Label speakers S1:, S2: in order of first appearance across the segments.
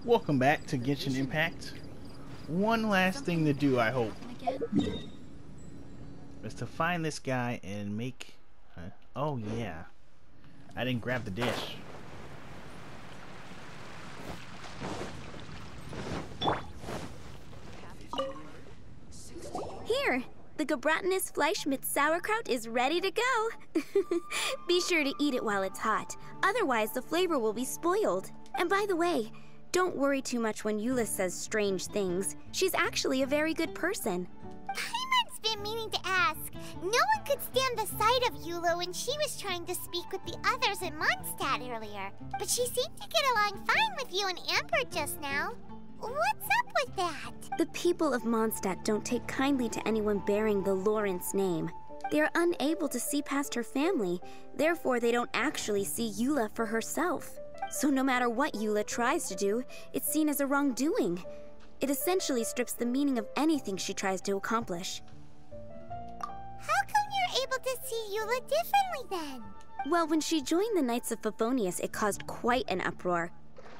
S1: Welcome back to Genshin Impact. One last thing to do, I hope, is to find this guy and make... oh yeah, I didn't grab the dish.
S2: Here, the Gebratinus Fleischmitz sauerkraut is ready to go. Be sure to eat it while it's hot, otherwise the flavor will be spoiled. And by the way, don't worry too much when Eula says strange things. She's actually a very good person.
S3: Paimon's been meaning to ask. No one could stand the sight of Eula when she was trying to speak with the others in Mondstadt earlier. But she seemed to get along fine with you and Amber just now. What's up with that?
S2: The people of Mondstadt don't take kindly to anyone bearing the Lawrence name. They are unable to see past her family, therefore they don't actually see Eula for herself. So no matter what Eula tries to do, it's seen as a wrongdoing. It essentially strips the meaning of anything she tries to accomplish.
S3: How come you're able to see Eula differently then?
S2: Well, when she joined the Knights of Favonius, it caused quite an uproar.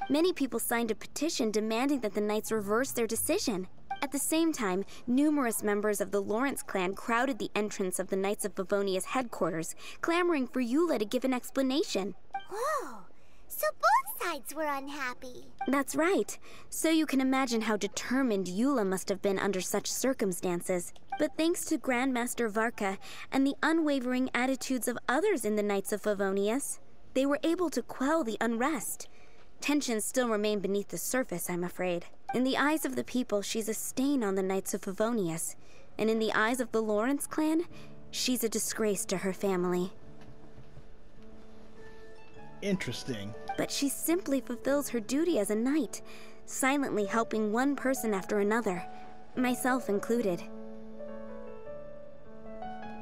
S2: Many people signed a petition demanding that the Knights reverse their decision. At the same time, numerous members of the Lawrence clan crowded the entrance of the Knights of Favonius headquarters, clamoring for Eula to give an explanation.
S3: Whoa! So both sides were unhappy.
S2: That's right. So you can imagine how determined Eula must have been under such circumstances. But thanks to Grandmaster Varka and the unwavering attitudes of others in the Knights of Favonius, they were able to quell the unrest. Tensions still remain beneath the surface, I'm afraid. In the eyes of the people, she's a stain on the Knights of Favonius. And in the eyes of the Lawrence clan, she's a disgrace to her family.
S1: Interesting.
S2: But she simply fulfills her duty as a knight, silently helping one person after another, myself included.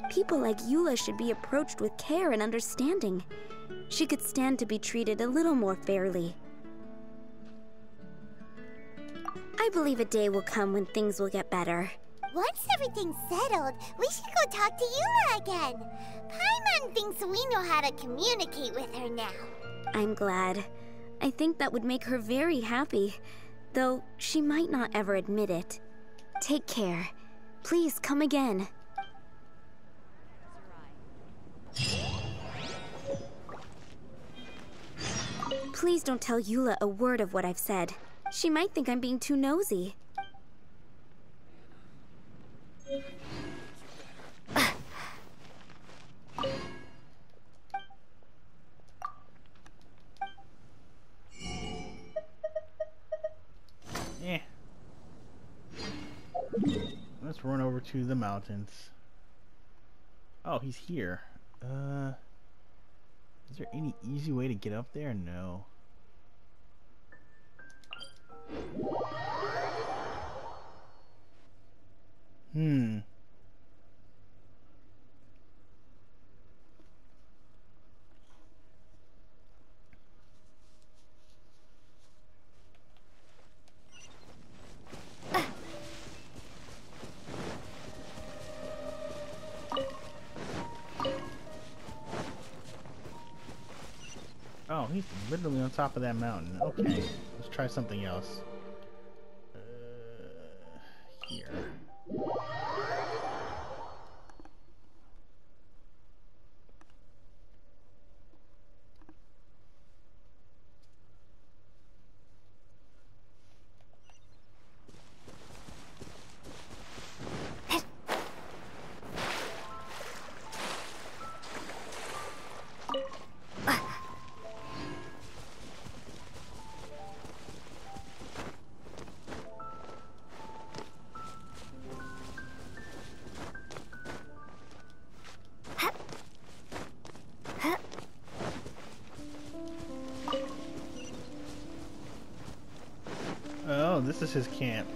S2: People like Eula should be approached with care and understanding. She could stand to be treated a little more fairly. I believe a day will come when things will get better.
S3: Once everything's settled, we should go talk to Eula again. Paimon thinks we know how to communicate with her now.
S2: I'm glad. I think that would make her very happy, though she might not ever admit it. Take care. Please come again. Please don't tell Eula a word of what I've said. She might think I'm being too nosy.
S1: Let's run over to the mountains. Oh, he's here. Is there any easy way to get up there? No. Oh, he's literally on top of that mountain. Okay, let's try something else. Here. Oh, this is his camp.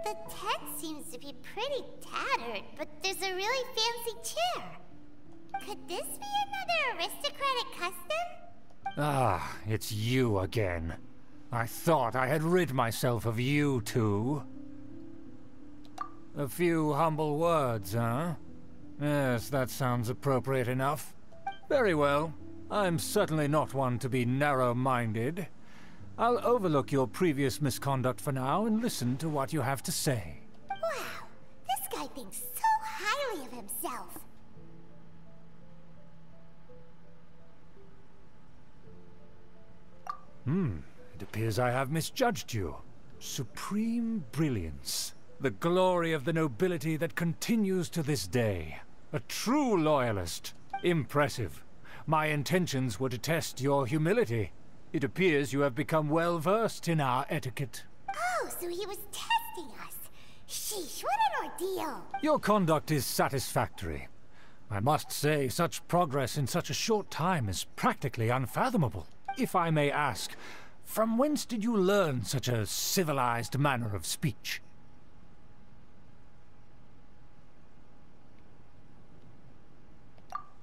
S3: The tent seems to be pretty tattered, but there's a really fancy chair. Could this be another aristocratic custom?
S4: Ah, it's you again. I thought I had rid myself of you two. A few humble words, huh? Yes, that sounds appropriate enough. Very well. I'm certainly not one to be narrow-minded. I'll overlook your previous misconduct for now and listen to what you have to say.
S3: Wow, this guy thinks so highly of himself.
S4: It appears I have misjudged you. Supreme brilliance. The glory of the nobility that continues to this day. A true loyalist. Impressive. My intentions were to test your humility. It appears you have become well versed in our etiquette.
S3: Oh, so he was testing us. Sheesh, what an ordeal.
S4: Your conduct is satisfactory. I must say, such progress in such a short time is practically unfathomable. If I may ask, from whence did you learn such a civilized manner of speech?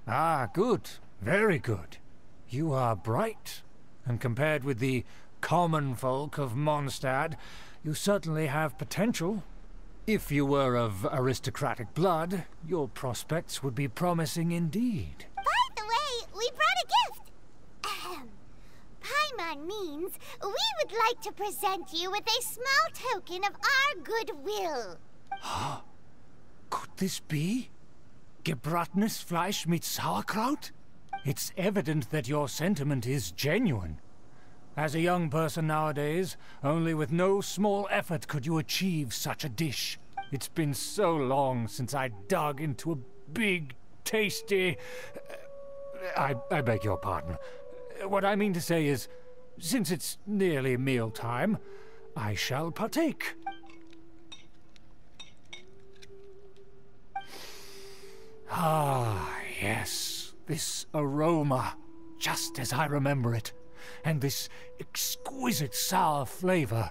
S4: Ah, good. Very good. You are bright, and compared with the common folk of Mondstadt, you certainly have potential. If you were of aristocratic blood, your prospects would be promising indeed.
S3: By the way, we brought a gift. Ahem. Paimon means we would like to present you with a small token of our goodwill.
S4: Could this be? Gebratenes Fleisch mit Sauerkraut? It's evident that your sentiment is genuine. As a young person nowadays, only with no small effort could you achieve such a dish. It's been so long since I dug into a big, tasty... I beg your pardon. What I mean to say is, since it's nearly mealtime, I shall partake. Ah, yes, this aroma, just as I remember it, and this exquisite sour flavor.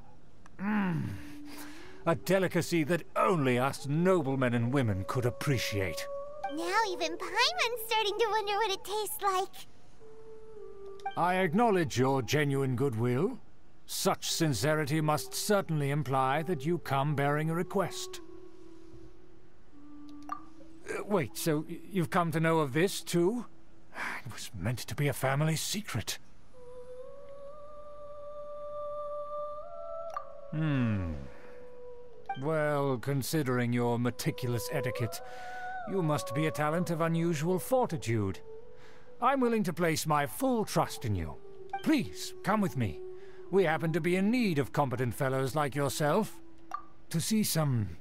S4: A delicacy that only us noblemen and women could appreciate.
S3: Now even Paimon's starting to wonder what it tastes like.
S4: I acknowledge your genuine goodwill. Such sincerity must certainly imply that you come bearing a request. Wait, so you've come to know of this, too? It was meant to be a family secret. Well, considering your meticulous etiquette, you must be a talent of unusual fortitude. I'm willing to place my full trust in you. Please, come with me. We happen to be in need of competent fellows like yourself. To see some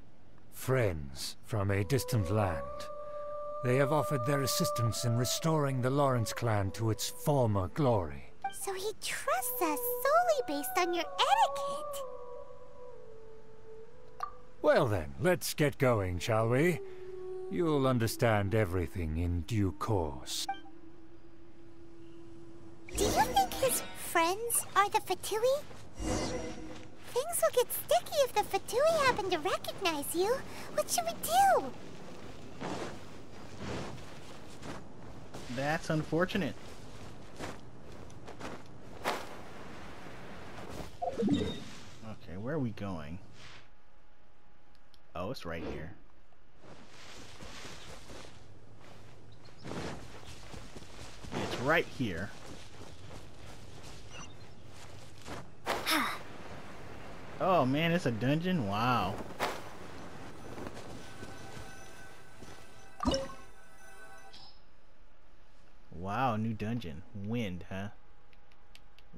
S4: friends from a distant land. They have offered their assistance in restoring the Lawrence clan to its former glory.
S3: So he trusts us solely based on your etiquette.
S4: Well then, let's get going, shall we? You'll understand everything in due course.
S3: Do you think his friends are the Fatui? Things will get sticky if the Fatui happen to recognize you. What should we do?
S1: That's unfortunate. Okay, where are we going? Oh, it's right here. It's right here. Oh man, it's a dungeon? Wow. Wow, new dungeon. Wind, huh?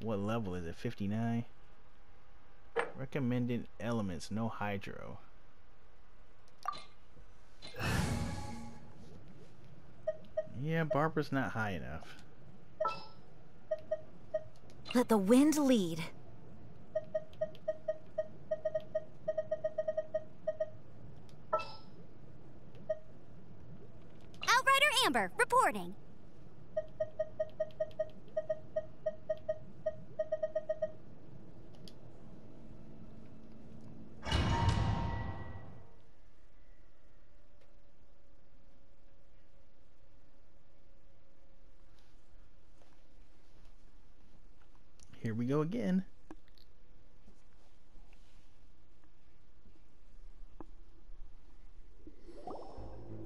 S1: What level is it? 59? Recommended elements, no hydro. Yeah, Barbara's not high enough.
S5: Let the wind lead.
S2: Outrider Amber, reporting.
S1: Here we go again.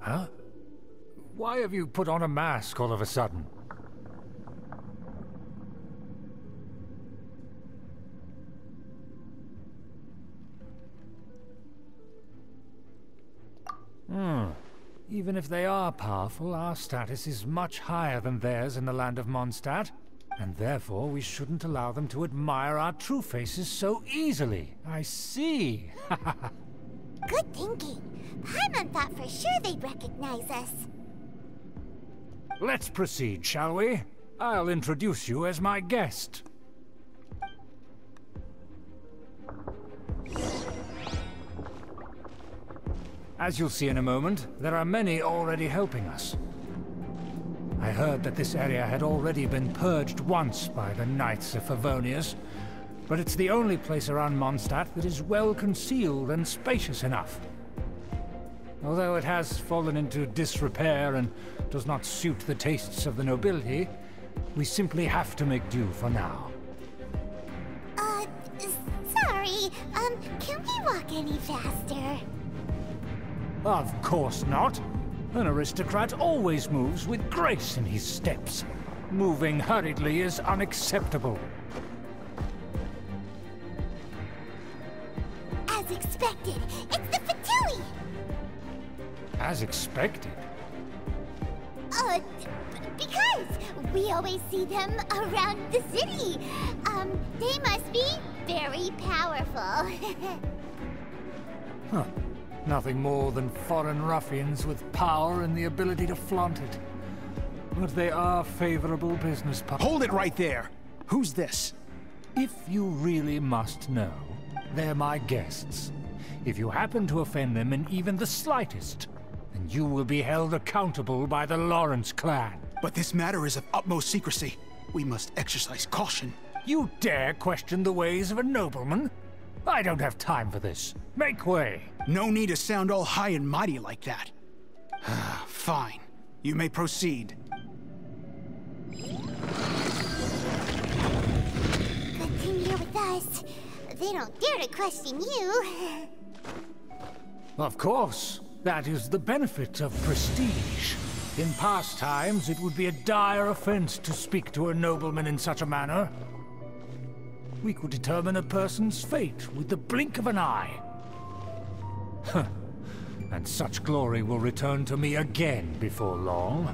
S4: Huh? Why have you put on a mask all of a sudden? Even if they are powerful, our status is much higher than theirs in the land of Mondstadt, and therefore we shouldn't allow them to admire our true faces so easily. I see.
S3: Good thinking. Paimon thought for sure they'd recognize us.
S4: Let's proceed, shall we? I'll introduce you as my guest. As you'll see in a moment, there are many already helping us. I heard that this area had already been purged once by the Knights of Favonius, but it's the only place around Mondstadt that is well concealed and spacious enough. Although it has fallen into disrepair and does not suit the tastes of the nobility, we simply have to make do for now.
S3: Sorry, can we walk any faster?
S4: Of course not. An aristocrat always moves with grace in his steps. Moving hurriedly is unacceptable.
S3: As expected, it's the Fatui!
S4: As expected.
S3: Because we always see them around the city. They must be very powerful.
S4: Huh. Nothing more than foreign ruffians with power and the ability to flaunt it. But they are favorable business partners.
S6: Hold it right there! Who's this?
S4: If you really must know, they're my guests. If you happen to offend them in even the slightest, then you will be held accountable by the Lawrence clan.
S6: But this matter is of utmost secrecy. We must exercise caution.
S4: You dare question the ways of a nobleman? I don't have time for this. Make way.
S6: No need to sound all high and mighty like that. Fine. You may proceed.
S3: Good thing you're with us. They don't dare to question you.
S4: Of course. That is the benefit of prestige. In past times, it would be a dire offense to speak to a nobleman in such a manner. We could determine a person's fate with the blink of an eye. Huh. And such glory will return to me again before long.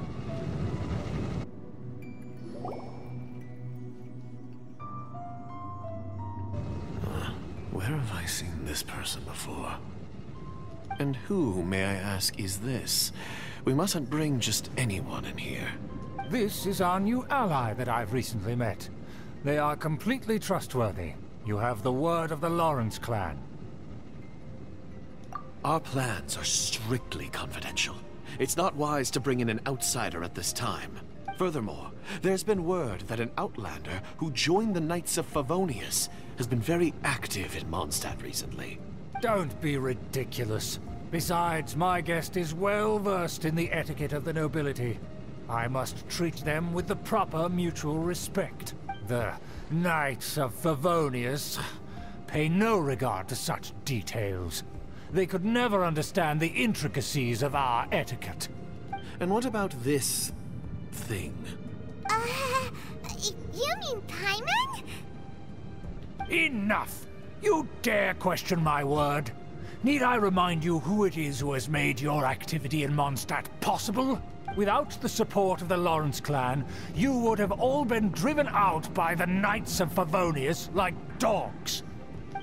S7: Where have I seen this person before? And who, may I ask, is this? We mustn't bring just anyone in here.
S4: This is our new ally that I've recently met. They are completely trustworthy. You have the word of the Lawrence clan.
S7: Our plans are strictly confidential. It's not wise to bring in an outsider at this time. Furthermore, there's been word that an outlander who joined the Knights of Favonius has been very active in Mondstadt recently.
S4: Don't be ridiculous. Besides, my guest is well versed in the etiquette of the nobility. I must treat them with the proper mutual respect. The Knights of Favonius pay no regard to such details. They could never understand the intricacies of our etiquette.
S7: And what about this thing?
S3: You mean Paimon?
S4: Enough! You dare question my word? Need I remind you who it is who has made your activity in Mondstadt possible? Without the support of the Lawrence clan, you would have all been driven out by the Knights of Favonius like dogs.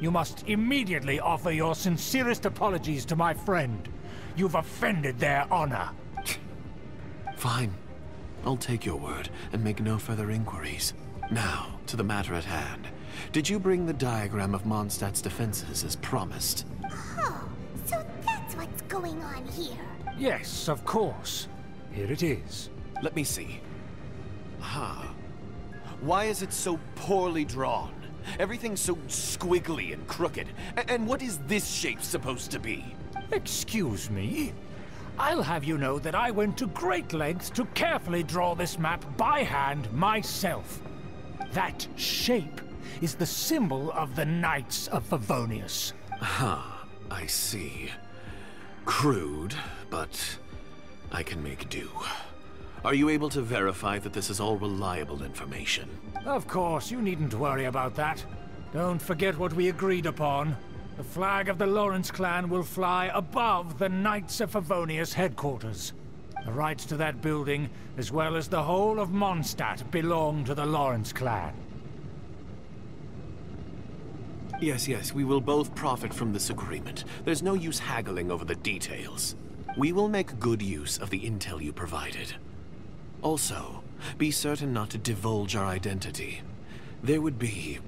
S4: You must immediately offer your sincerest apologies to my friend. You've offended their honor.
S7: Fine. I'll take your word and make no further inquiries. Now, to the matter at hand. Did you bring the diagram of Mondstadt's defenses as promised?
S3: Oh, so that's what's going on here.
S4: Yes, of course. Here it is.
S7: Let me see. Aha. Why is it so poorly drawn? Everything's so squiggly and crooked. And what is this shape supposed to be?
S4: Excuse me? I'll have you know that I went to great lengths to carefully draw this map by hand myself. That shape is the symbol of the Knights of Favonius.
S7: Ah, I see. Crude, but I can make do. Are you able to verify that this is all reliable information?
S4: Of course, you needn't worry about that. Don't forget what we agreed upon. The flag of the Lawrence clan will fly above the Knights of Favonius headquarters. The rights to that building, as well as the whole of Mondstadt, belong to the Lawrence clan.
S7: Yes, we will both profit from this agreement. There's no use haggling over the details. We will make good use of the intel you provided. Also, be certain not to divulge our identity. There would be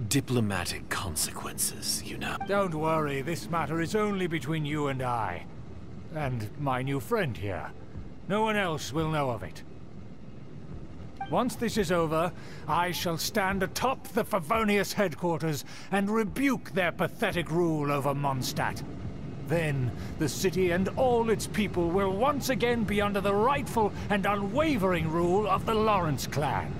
S7: diplomatic consequences, you know.
S4: Don't worry, this matter is only between you and I. And my new friend here. No one else will know of it. Once this is over, I shall stand atop the Favonius headquarters and rebuke their pathetic rule over Mondstadt. Then, the city and all its people will once again be under the rightful and unwavering rule of the Lawrence clan.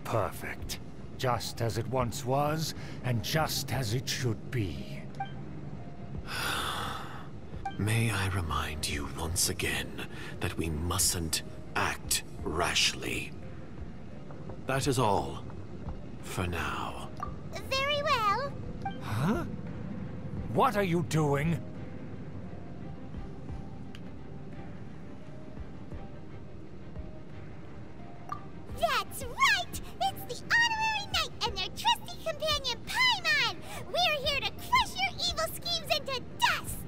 S4: Perfect. Just as it once was, and just as it should be.
S7: May I remind you once again that we mustn't act rashly. That is all, for now.
S3: Very well.
S4: Huh? What are you doing?
S3: That's right! It's the Honorary Knight and their trusty companion, Paimon! We're here to crush your evil schemes into dust!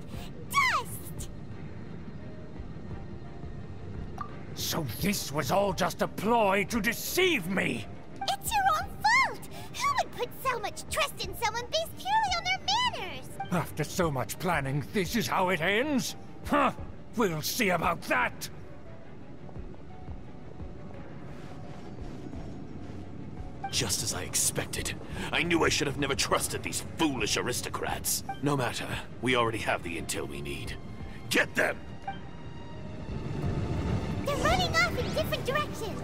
S3: Dust!
S4: So this was all just a ploy to deceive me!
S3: It's your own fault! Who would put so much trust in someone based purely on their manners?
S4: After so much planning, this is how it ends? Huh! We'll see about that!
S7: Just as I expected. I knew I should have never trusted these foolish aristocrats. No matter, we already have the intel we need. Get them!
S3: They're running off in different directions.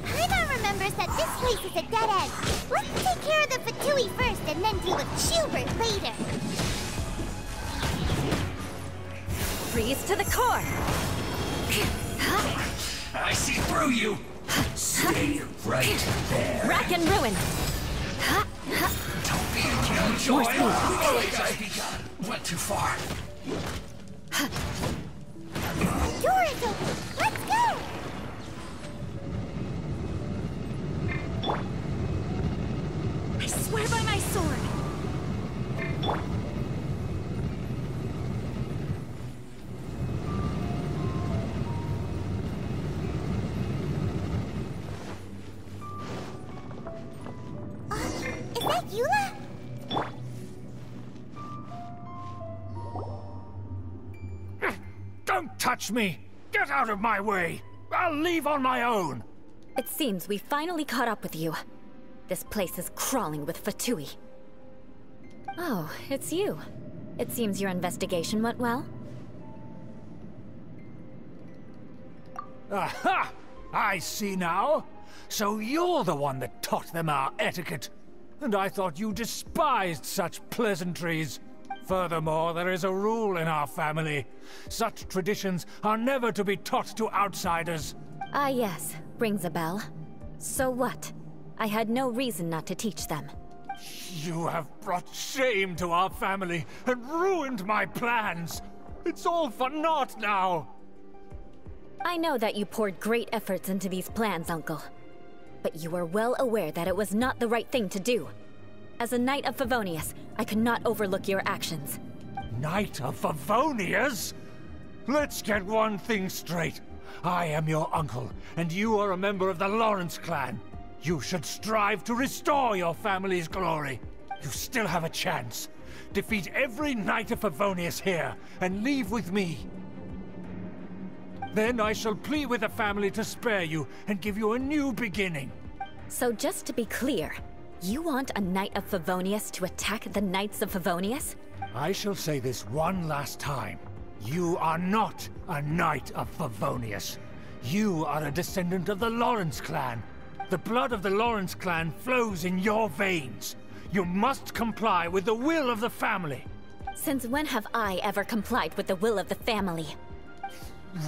S3: Paimon remembers that this place is a dead end. Let's take care of the Fatui first and then deal with Schubert later.
S5: Freeze to the core!
S8: I see through you! Stay right there!
S5: Rack and ruin!
S8: Don't be a killjoy! I've begun. Went too far.
S3: Door is open. Let's go!
S5: I swear by my sword!
S3: Is that Eula?
S4: Don't touch me! Get out of my way! I'll leave on my own!
S5: It seems we finally caught up with you. This place is crawling with Fatui. Oh, it's you. It seems your investigation went well.
S4: Aha! I see now! So you're the one that taught them our etiquette. And I thought you despised such pleasantries. Furthermore, there is a rule in our family. Such traditions are never to be taught to outsiders.
S5: Ah yes, rings a bell. So what? I had no reason not to teach them.
S4: You have brought shame to our family and ruined my plans. It's all for naught now.
S5: I know that you poured great efforts into these plans, Uncle. But you are well aware that it was not the right thing to do. As a Knight of Favonius, I could not overlook your actions.
S4: Knight of Favonius? Let's get one thing straight. I am your uncle, and you are a member of the Lawrence clan. You should strive to restore your family's glory. You still have a chance. Defeat every Knight of Favonius here, and leave with me. Then I shall plead with the family to spare you, and give you a new beginning.
S5: So just to be clear, you want a Knight of Favonius to attack the Knights of Favonius?
S4: I shall say this one last time. You are not a Knight of Favonius. You are a descendant of the Lawrence clan. The blood of the Lawrence clan flows in your veins. You must comply with the will of the family.
S5: Since when have I ever complied with the will of the family?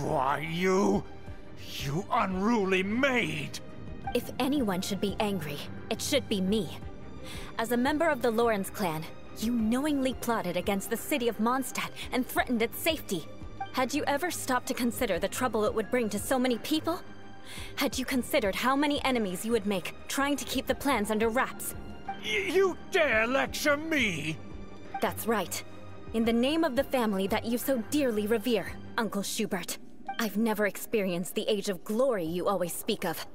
S4: Why, you unruly maid!
S5: If anyone should be angry, it should be me. As a member of the Lawrence clan, you knowingly plotted against the city of Mondstadt and threatened its safety. Had you ever stopped to consider the trouble it would bring to so many people? Had you considered how many enemies you would make trying to keep the plans under wraps?
S4: You dare lecture me?
S5: That's right. In the name of the family that you so dearly revere, Uncle Schubert. I've never experienced the age of glory you always speak of.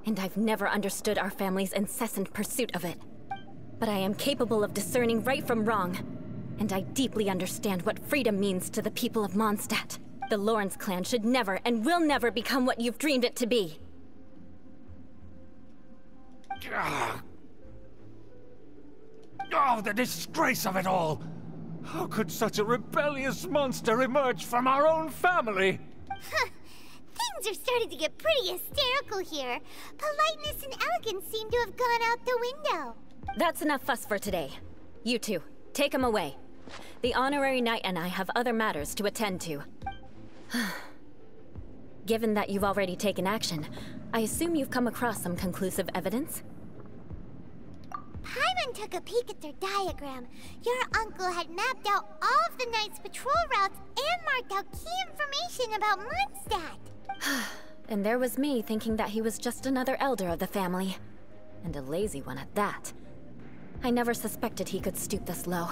S5: And I've never understood our family's incessant pursuit of it. But I am capable of discerning right from wrong. And I deeply understand what freedom means to the people of Mondstadt. The Lawrence clan should never and will never become what you've dreamed it to be.
S4: Oh, the disgrace of it all! How could such a rebellious monster emerge from our own family?
S3: Things are starting to get pretty hysterical here. Politeness and elegance seem to have gone out the window.
S5: That's enough fuss for today. You two, take him away. The honorary knight and I have other matters to attend to. Given that you've already taken action, I assume you've come across some conclusive evidence?
S3: Paimon took a peek at their diagram. Your uncle had mapped out all of the Knight's patrol routes and marked out key information about Mondstadt.
S5: And there was me thinking that he was just another elder of the family. And a lazy one at that. I never suspected he could stoop this low.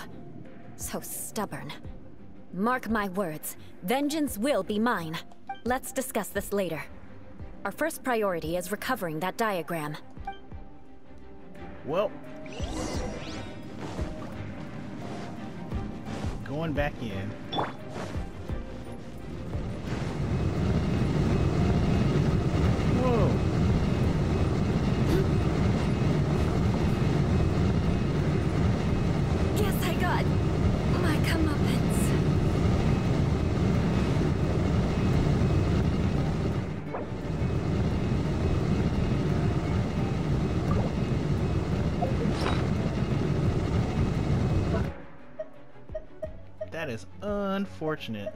S5: So stubborn. Mark my words, vengeance will be mine. Let's discuss this later. Our first priority is recovering that diagram.
S1: Well, going back in. Whoa.
S5: Guess I got my comeuppance.
S1: That is unfortunate.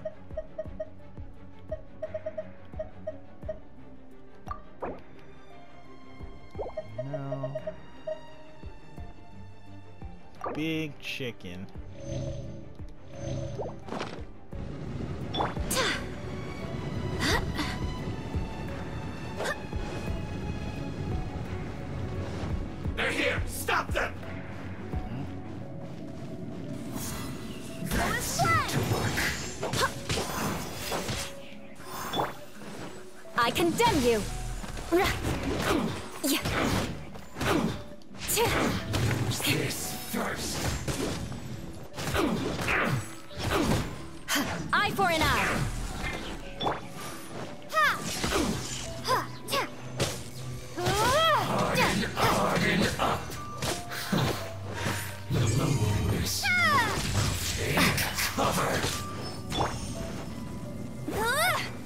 S1: No. Big chicken.
S8: They're here! Stop them! That seemed to work.
S5: I condemn you!
S8: Kiss first.
S5: Eye for an eye!
S8: Harden up. The loneliness. Take cover.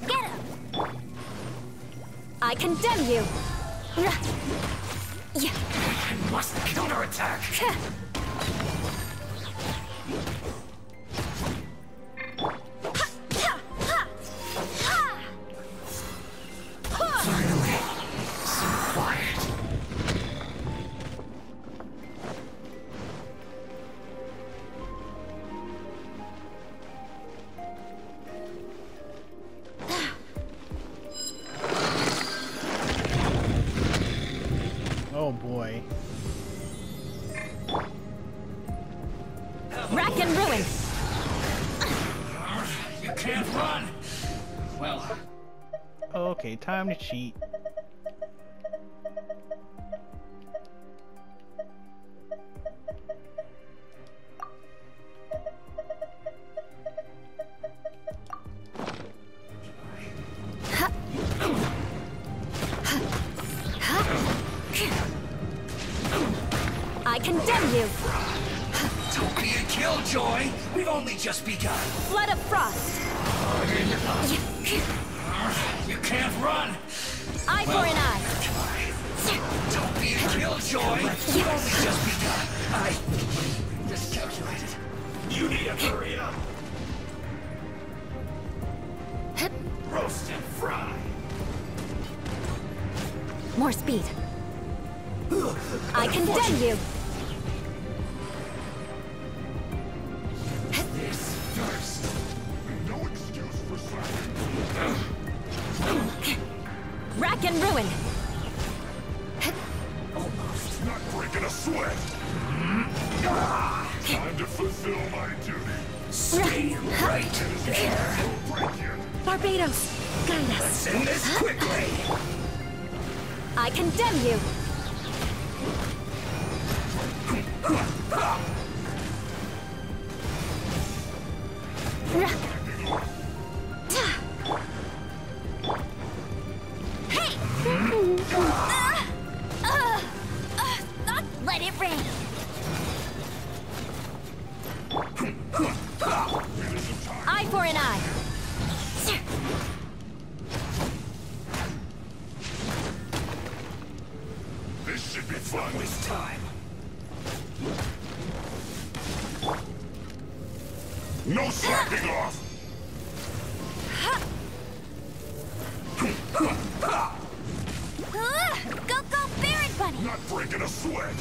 S3: Get him!
S5: I condemn you!
S8: I must counterattack. Finally, some quiet.
S1: Oh boy.
S5: Rack and ruin!
S8: You can't run. Well,
S1: Okay, time to cheat.
S5: I condemn you!
S8: don't be a killjoy. We've only just begun.
S5: Flood of frost!
S8: Harden up. You can't run.
S5: Eye for an eye!
S8: Don't be a killjoy. We've only just begun. I miscalculated. You need to hurry up. Roast and fry.
S5: More speed. I condemn you!
S8: This first. No excuse for slacking.
S5: Rack and ruin!
S8: Almost not breaking a sweat. Time to fulfill my duty. Stay right there. Don't break it.
S5: Barbatos, guide us.
S8: Let's end this quickly.
S5: I condemn you!
S3: Hey! Let it rain.
S5: Eye for an eye!
S8: This should be fun. Waste time. No slacking off.
S3: Go, Baron Bunny!
S8: Not breaking a sweat.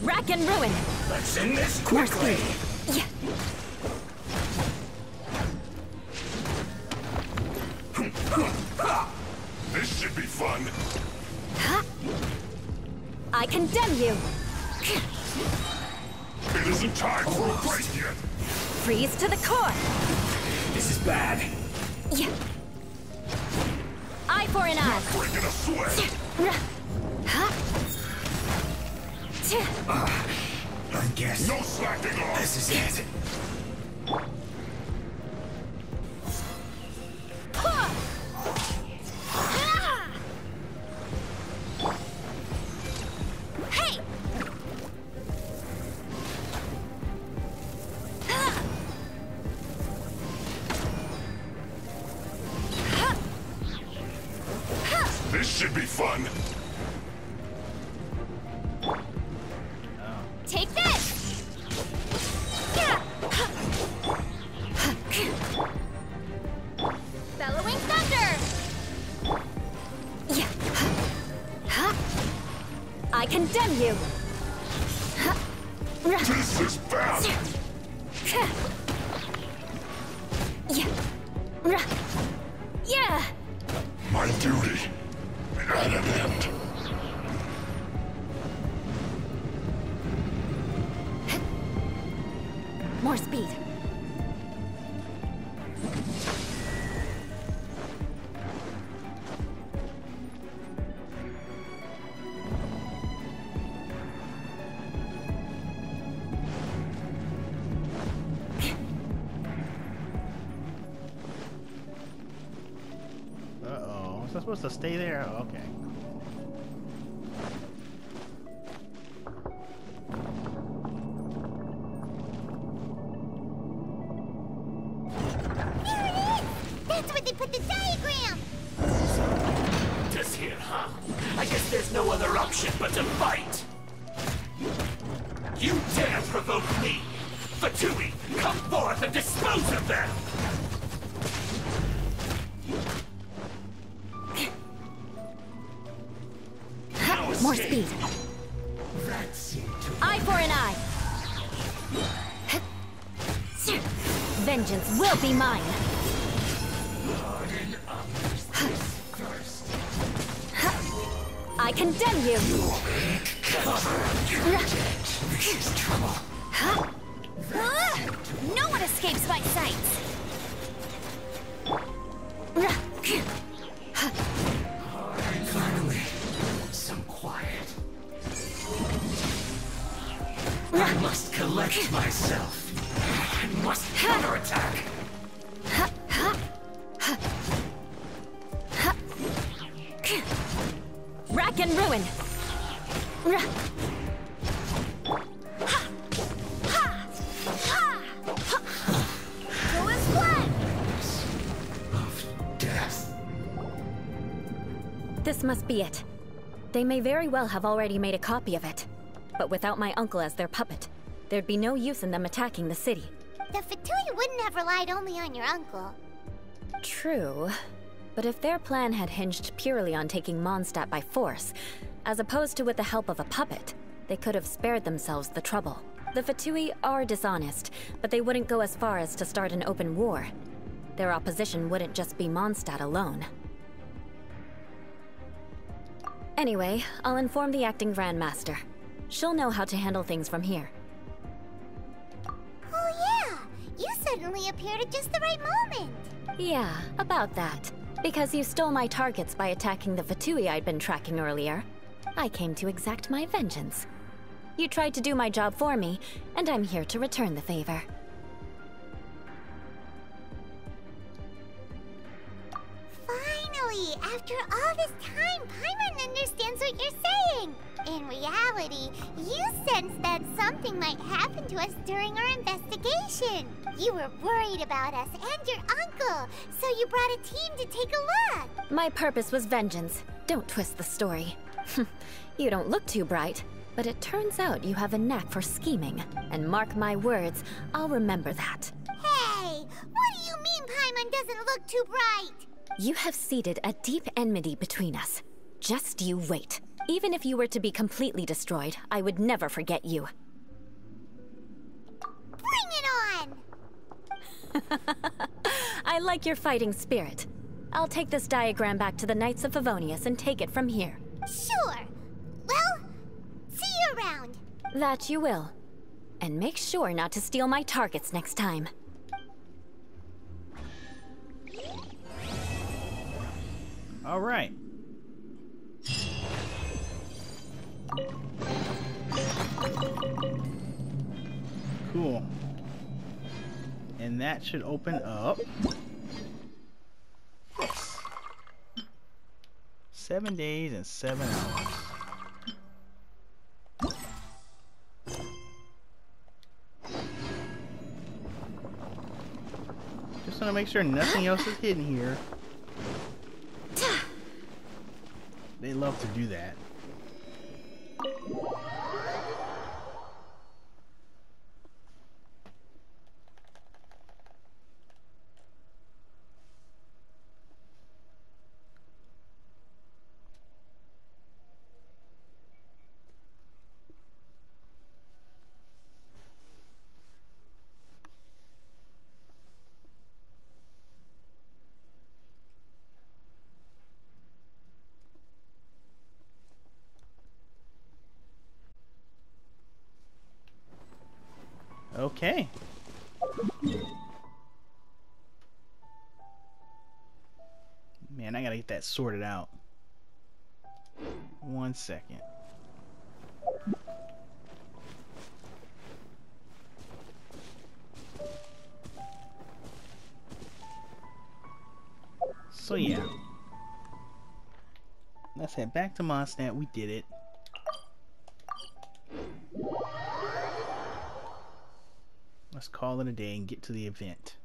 S5: Rack and ruin!
S8: Let's end this
S5: More
S8: quickly.
S5: speed! Yeah.
S8: This should be fun.
S5: I condemn you!
S8: It isn't time for a break yet.
S5: Freeze to the core!
S8: This is bad.
S5: Yeah. Eye for an eye!
S8: Breaking a sweat. I guess. No slacking off. This is it.
S3: Hey!
S8: This should be fun.
S3: Take this! Yeah! Bellowing thunder!
S5: Yeah. I condemn you!
S8: This is bad.
S5: Yeah. Yeah.
S8: My duty at an end.
S5: More speed.
S1: Uh-oh. Was I supposed to stay there? Oh, okay.
S3: There it is! That's where they put the diagram!
S8: Just here, huh? I guess there's no other option but to fight. You dare provoke me! Fatui, come forth and dispose of them!
S5: More speed.
S8: That seemed to
S5: Eye for an eye. Vengeance will be mine.
S8: harden up this first.
S5: I condemn you.
S8: This is trouble.
S3: No one escapes my sights!
S8: Finally, some quiet. I must collect myself. I must counterattack.
S5: Rack and ruin.
S3: Who is blood?
S8: Of death.
S5: This must be it. They may very well have already made a copy of it. But without my uncle as their puppet, there'd be no use in them attacking the city.
S3: The Fatui wouldn't have relied only on your uncle.
S5: True. But if their plan had hinged purely on taking Mondstadt by force, as opposed to with the help of a puppet, they could have spared themselves the trouble. The Fatui are dishonest, but they wouldn't go as far as to start an open war. Their opposition wouldn't just be Mondstadt alone. Anyway, I'll inform the acting Grandmaster. She'll know how to handle things from here.
S3: Oh yeah! You suddenly appeared at just the right moment!
S5: Yeah, about that. Because you stole my targets by attacking the Fatui I'd been tracking earlier, I came to exact my vengeance. You tried to do my job for me, and I'm here to return the favor.
S3: Finally! After all this time, Paimon understands what you're saying! In reality, you sensed that something might happen to us during our investigation. You were worried about us and your uncle, so you brought a team to take a look.
S5: My purpose was vengeance. Don't twist the story. You don't look too bright, but it turns out you have a knack for scheming. And mark my words, I'll remember that.
S3: Hey! What do you mean Paimon doesn't look too bright?
S5: You have seeded a deep enmity between us. Just you wait. Even if you were to be completely destroyed, I would never forget you.
S3: Bring it on!
S5: I like your fighting spirit. I'll take this diagram back to the Knights of Favonius and take it from here.
S3: Sure. Well, see you around.
S5: That you will. And make sure not to steal my targets next time.
S1: All right. Cool. And that should open up this. 7 days and 7 hours. Just want to make sure nothing else is hidden here. They love to do that. Okay. Man, I gotta get that sorted out. 1 second. So yeah. Let's head back to Mondstadt. We did it. Let's call it a day and get to the event.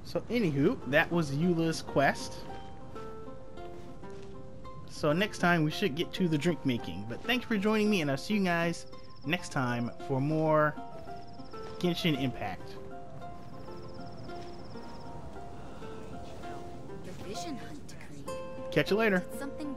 S1: So anywho, that was Eula's quest. So next time we should get to the drink making. But thanks for joining me, and I'll see you guys next time for more Genshin Impact.
S2: The vision hunt decree.
S1: Catch you later.
S2: Something